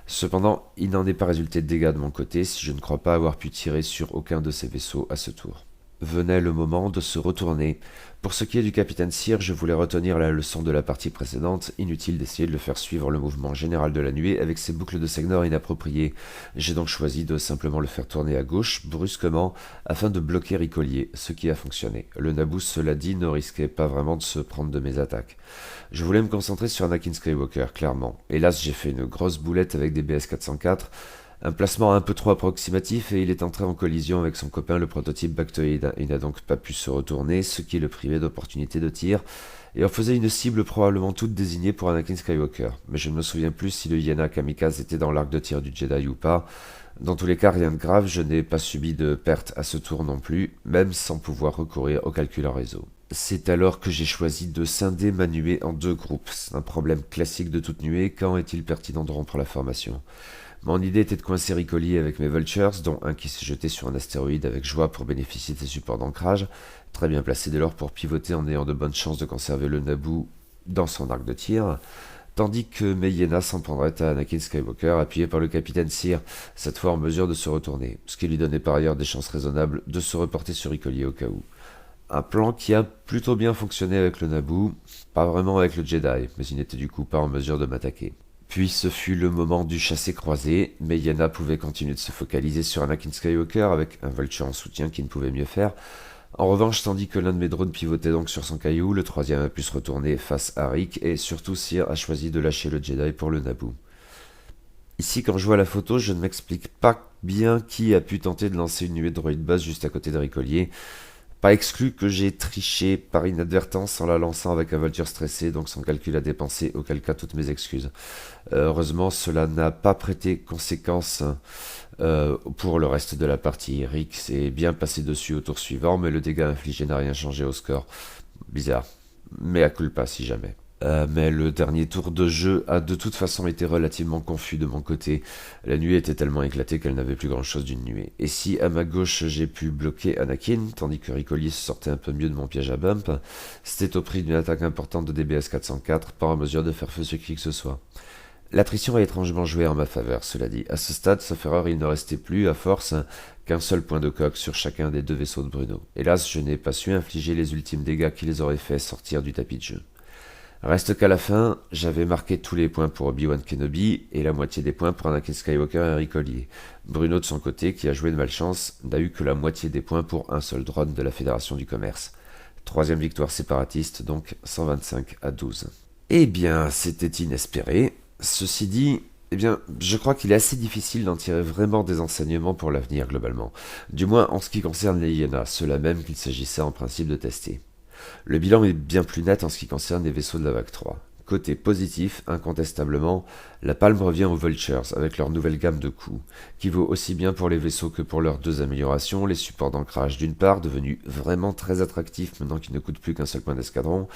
Cependant, il n'en est pas résulté de dégâts de mon côté, si je ne crois pas avoir pu tirer sur aucun de ces vaisseaux à ce tour. Venait le moment de se retourner. Pour ce qui est du capitaine Sear, je voulais retenir la leçon de la partie précédente, inutile d'essayer de le faire suivre le mouvement général de la nuée avec ses boucles de Segnor inappropriées. J'ai donc choisi de simplement le faire tourner à gauche, brusquement, afin de bloquer Ricolier, ce qui a fonctionné. Le Naboo, cela dit, ne risquait pas vraiment de se prendre de mes attaques. Je voulais me concentrer sur Anakin Skywalker, clairement. Hélas, j'ai fait une grosse boulette avec des BS-404, un placement un peu trop approximatif, et il est entré en collision avec son copain le prototype Bactoïde. Il n'a donc pas pu se retourner, ce qui le privait d'opportunité de tir, et en faisait une cible probablement toute désignée pour Anakin Skywalker, mais je ne me souviens plus si le Hyena Kamikaze était dans l'arc de tir du Jedi ou pas. Dans tous les cas, rien de grave, je n'ai pas subi de perte à ce tour non plus, même sans pouvoir recourir au calcul en réseau. C'est alors que j'ai choisi de scinder ma nuée en 2 groupes. C'est un problème classique de toute nuée, quand est-il pertinent de rompre la formation? Mon idée était de coincer Ricoli avec mes Vultures, dont un qui s'est jeté sur un astéroïde avec joie pour bénéficier de ses supports d'ancrage, très bien placé dès lors pour pivoter en ayant de bonnes chances de conserver le Naboo dans son arc de tir, tandis que mes Hyena s'en prendraient à Anakin Skywalker, appuyé par le capitaine Sear, cette fois en mesure de se retourner, ce qui lui donnait par ailleurs des chances raisonnables de se reporter sur Ricoli au cas où. Un plan qui a plutôt bien fonctionné avec le Naboo, pas vraiment avec le Jedi, mais il n'était du coup pas en mesure de m'attaquer. Puis ce fut le moment du chassé-croisé, mais Yana pouvait continuer de se focaliser sur Anakin Skywalker avec un Vulture en soutien qui ne pouvait mieux faire. En revanche, tandis que l'un de mes drones pivotait donc sur son caillou, le troisième a pu se retourner face à Rick, et surtout Sear a choisi de lâcher le Jedi pour le Naboo. Ici, quand je vois la photo, je ne m'explique pas bien qui a pu tenter de lancer une nuée de droïdes basse juste à côté de Ricolier. Pas exclu que j'ai triché par inadvertance en la lançant avec un Vulture stressé, donc sans calcul à dépenser, auquel cas toutes mes excuses. Heureusement, cela n'a pas prêté conséquence pour le reste de la partie. Rick s'est bien passé dessus au tour suivant, mais le dégât infligé n'a rien changé au score. Bizarre, mais à culpa si jamais. Mais le dernier tour de jeu a de toute façon été relativement confus de mon côté. La nuée était tellement éclatée qu'elle n'avait plus grand-chose d'une nuée. Et si à ma gauche j'ai pu bloquer Anakin, tandis que Ricolier se sortait un peu mieux de mon piège à bump, c'était au prix d'une attaque importante de DBS 404, pas en mesure de faire feu sur qui que ce soit. L'attrition a étrangement joué en ma faveur, cela dit. À ce stade, sauf erreur, il ne restait plus, à force, qu'un seul point de coque sur chacun des 2 vaisseaux de Bruno. Hélas, je n'ai pas su infliger les ultimes dégâts qui les auraient fait sortir du tapis de jeu. Reste qu'à la fin, j'avais marqué tous les points pour Obi-Wan Kenobi et la moitié des points pour Anakin Skywalker et Ricolier. Bruno, de son côté, qui a joué de malchance, n'a eu que la moitié des points pour un seul drone de la Fédération du Commerce. 3e victoire séparatiste, donc 125-12. Eh bien, c'était inespéré. Ceci dit, je crois qu'il est assez difficile d'en tirer vraiment des enseignements pour l'avenir globalement. Du moins en ce qui concerne les Hyena, ceux-là même qu'il s'agissait en principe de tester. Le bilan est bien plus net en ce qui concerne les vaisseaux de la vague 3. Côté positif, incontestablement, la palme revient aux Vultures avec leur nouvelle gamme de coups, qui vaut aussi bien pour les vaisseaux que pour leurs 2 améliorations, les supports d'ancrage d'une part, devenus vraiment très attractifs maintenant qu'ils ne coûtent plus qu'un seul point d'escadron,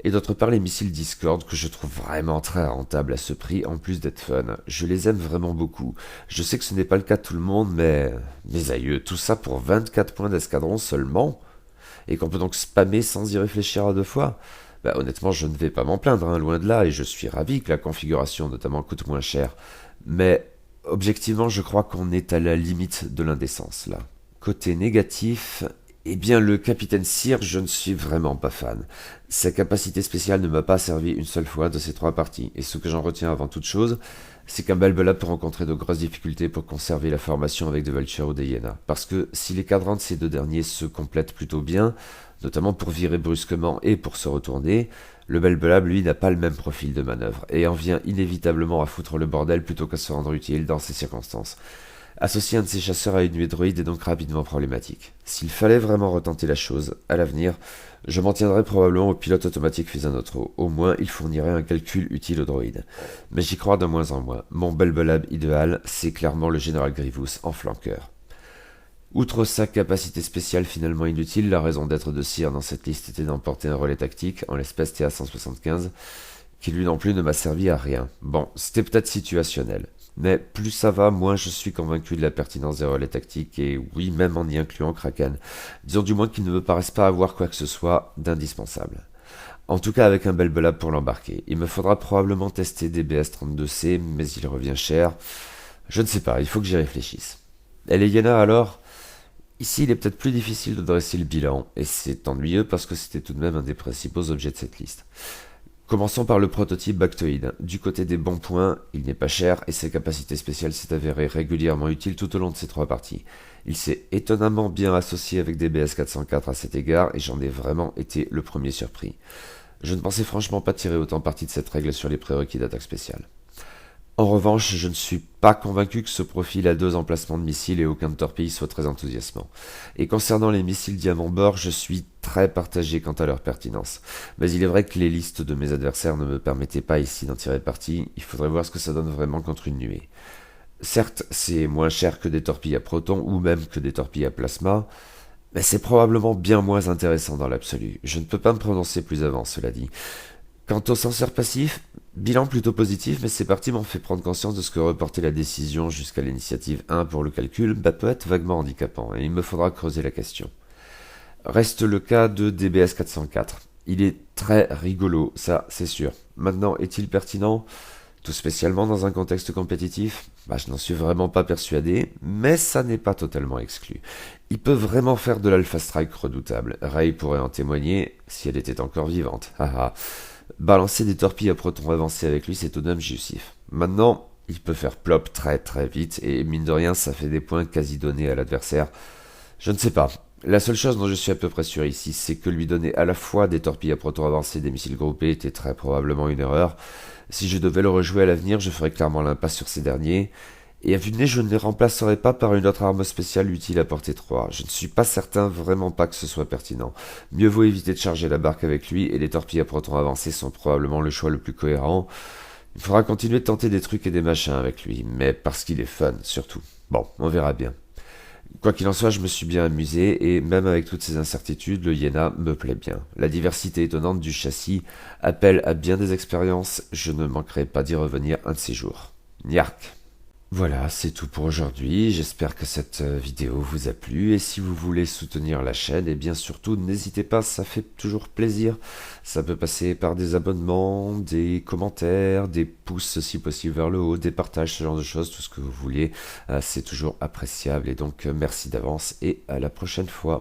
et d'autre part les missiles Discord que je trouve vraiment très rentables à ce prix en plus d'être fun. Je les aime vraiment beaucoup. Je sais que ce n'est pas le cas de tout le monde, mais... Mes aïeux, tout ça pour 24 points d'escadron seulement ? Et qu'on peut donc spammer sans y réfléchir à 2 fois, honnêtement, je ne vais pas m'en plaindre, loin de là, et je suis ravi que la configuration notamment coûte moins cher. Mais objectivement, je crois qu'on est à la limite de l'indécence, là. Côté négatif, le capitaine Sear, je ne suis vraiment pas fan. Sa capacité spéciale ne m'a pas servi une seule fois de ces 3 parties, et ce que j'en retiens avant toute chose, c'est qu'un Balbela peut rencontrer de grosses difficultés pour conserver la formation avec des Vultures ou des Hyena. Parce que si les cadrans de ces 2 derniers se complètent plutôt bien, notamment pour virer brusquement et pour se retourner, le Balbela, lui, n'a pas le même profil de manœuvre, et en vient inévitablement à foutre le bordel plutôt qu'à se rendre utile dans ces circonstances. Associer un de ces chasseurs à une nuée droïde est donc rapidement problématique. S'il fallait vraiment retenter la chose, à l'avenir, je m'en tiendrais probablement au pilote automatique Fizanotro. Au moins, il fournirait un calcul utile au droïde. Mais j'y crois de moins en moins. Mon Belbelab idéal, c'est clairement le général Grievous en flanqueur. Outre sa capacité spéciale finalement inutile, la raison d'être de Sear dans cette liste était d'emporter un relais tactique, en l'espèce TA-175, qui lui non plus ne m'a servi à rien. Bon, c'était peut-être situationnel. Mais plus ça va, moins je suis convaincu de la pertinence des relais tactiques, et oui, même en y incluant Kraken. Disons du moins qu'ils ne me paraissent pas avoir quoi que ce soit d'indispensable. En tout cas avec un Belbelab pour l'embarquer. Il me faudra probablement tester DBS-32C, mais il revient cher. Je ne sais pas, il faut que j'y réfléchisse. Et les Hyena alors ? Ici, il est peut-être plus difficile de dresser le bilan, et c'est ennuyeux parce que c'était tout de même un des principaux objets de cette liste. Commençons par le prototype Bactoïde. Du côté des bons points, il n'est pas cher et ses capacités spéciales s'est avéré régulièrement utiles tout au long de ces 3 parties. Il s'est étonnamment bien associé avec DBS 404 à cet égard et j'en ai vraiment été le premier surpris. Je ne pensais franchement pas tirer autant parti de cette règle sur les prérequis d'attaque spéciale. En revanche, je ne suis pas convaincu que ce profil à 2 emplacements de missiles et aucun de torpille soit très enthousiasmant. Et concernant les missiles Diamant Bord, je suis très partagé quant à leur pertinence. Mais il est vrai que les listes de mes adversaires ne me permettaient pas ici d'en tirer parti, il faudrait voir ce que ça donne vraiment contre une nuée. Certes, c'est moins cher que des torpilles à protons ou même que des torpilles à plasma, mais c'est probablement bien moins intéressant dans l'absolu. Je ne peux pas me prononcer plus avant, cela dit. Quant au senseur passif, bilan plutôt positif, mais ces parties m'ont fait prendre conscience de ce que reporter la décision jusqu'à l'initiative 1 pour le calcul peut être vaguement handicapant, et il me faudra creuser la question. Reste le cas de DBS 404. Il est très rigolo, ça c'est sûr. Maintenant, est-il pertinent? Tout spécialement dans un contexte compétitif? Je n'en suis vraiment pas persuadé, mais ça n'est pas totalement exclu. Il peut vraiment faire de l'Alpha Strike redoutable. Ray pourrait en témoigner si elle était encore vivante. Haha. Balancer des torpilles à protons avancés avec lui, c'est tout de même jouissif. Maintenant, il peut faire plop très très vite, et mine de rien, ça fait des points quasi donnés à l'adversaire. Je ne sais pas. La seule chose dont je suis à peu près sûr ici, c'est que lui donner à la fois des torpilles à protons avancés et des missiles groupés était très probablement une erreur. Si je devais le rejouer à l'avenir, je ferais clairement l'impasse sur ces derniers. Et à vue de nez, je ne les remplacerai pas par une autre arme spéciale utile à portée 3. Je ne suis pas certain, vraiment pas que ce soit pertinent. Mieux vaut éviter de charger la barque avec lui, et les torpilles à protons avancés sont probablement le choix le plus cohérent. Il faudra continuer de tenter des trucs et des machins avec lui, mais parce qu'il est fun, surtout. Bon, on verra bien. Quoi qu'il en soit, je me suis bien amusé, et même avec toutes ces incertitudes, le Iéna me plaît bien. La diversité étonnante du châssis appelle à bien des expériences, je ne manquerai pas d'y revenir un de ces jours. Niark. Voilà, c'est tout pour aujourd'hui. J'espère que cette vidéo vous a plu, et si vous voulez soutenir la chaîne, et bien surtout n'hésitez pas, ça fait toujours plaisir. Ça peut passer par des abonnements, des commentaires, des pouces si possible vers le haut, des partages, ce genre de choses, tout ce que vous voulez. C'est toujours appréciable, et donc merci d'avance et à la prochaine fois.